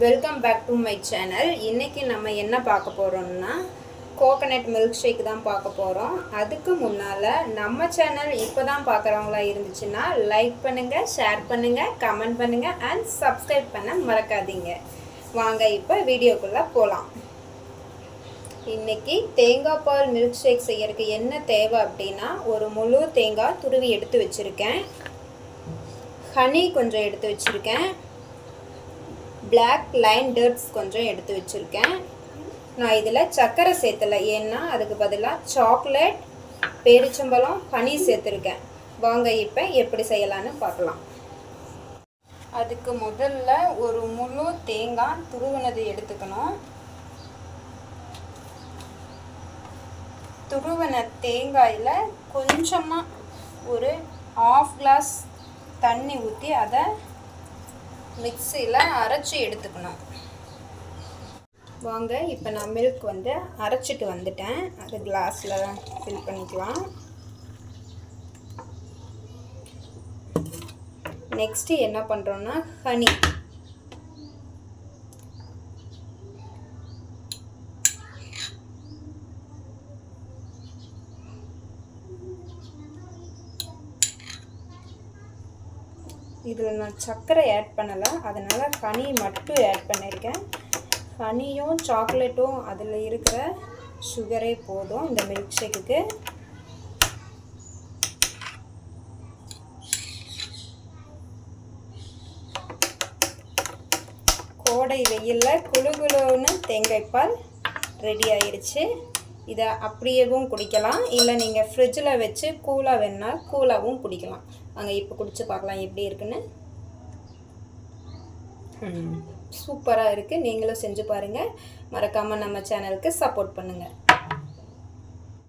Welcome back to my channel. இன்றைக்கி நம்ம என்ன பார்க்க போகிறோம்னா கோகனட் மில்க் ஷேக் தான் பார்க்க போகிறோம். அதுக்கு முன்னால் நம்ம சேனல் இப்போ தான் பார்க்குறவங்களா இருந்துச்சுன்னா லைக் பண்ணுங்கள், ஷேர் பண்ணுங்கள், கமெண்ட் பண்ணுங்கள் அண்ட் சப்ஸ்கிரைப் பண்ண மறக்காதீங்க. வாங்க இப்போ வீடியோக்குள்ளே போகலாம். இன்றைக்கி தேங்காய் பால் மில்க் ஷேக் செய்யறதுக்கு என்ன தேவை அப்படின்னா, ஒரு முழு தேங்காய் துருவி எடுத்து வச்சுருக்கேன், ஹனி கொஞ்சம் எடுத்து வச்சுருக்கேன், பிளாக் லைன் டேட்ஸ் கொஞ்சம் எடுத்து வச்சுருக்கேன். நான் இதில் சர்க்கரை சேர்த்தலை, ஏன்னா அதுக்கு பதிலாக சாக்லேட், பேரிச்சம்பழம், ஹனி சேர்த்துருக்கேன். வாங்க இப்போ எப்படி செய்யலான்னு பார்க்கலாம். அதுக்கு முதல்ல ஒரு முழு தேங்காய் துருவினது எடுத்துக்கணும். துருவின தேங்காயில் கொஞ்சமாக ஒரு 1/2 கிளாஸ் தண்ணி ஊற்றி அதை மிக்சியில் அரைச்சி எடுத்துக்கணும். வாங்க இப்போ நான் மில்க் அரைச்சிட்டு வந்துட்டேன். அது கிளாஸில் ஃபில் பண்ணிக்கலாம். நெக்ஸ்ட்டு என்ன பண்ணுறோன்னா ஹனி. இதில் நான் சர்க்கரை ஆட் பண்ணலை, அதனால் ஹனி மட்டும் ஆட் பண்ணியிருக்கேன். ஹனியும் சாக்லேட்டும் அதில் இருக்கிற சுகரே போதும் இந்த மில்க் ஷேக்குக்கு. கோடை வெயிலில் குளுகுளுன்னு தேங்காய்ப்பால் ரெடி ஆயிடுச்சு. இதை அப்படியேவும் குடிக்கலாம், இல்லை நீங்கள் ஃப்ரிட்ஜில் வச்சு கூலாக வேணால் கூலாகவும் குடிக்கலாம். அங்கே இப்போ குடிச்சு பார்க்கலாம் எப்படி இருக்குன்னு. சூப்பராக இருக்குது. நீங்களும் செஞ்சு பாருங்கள். மறக்காமல் நம்ம சேனலுக்கு சப்போர்ட் பண்ணுங்கள்.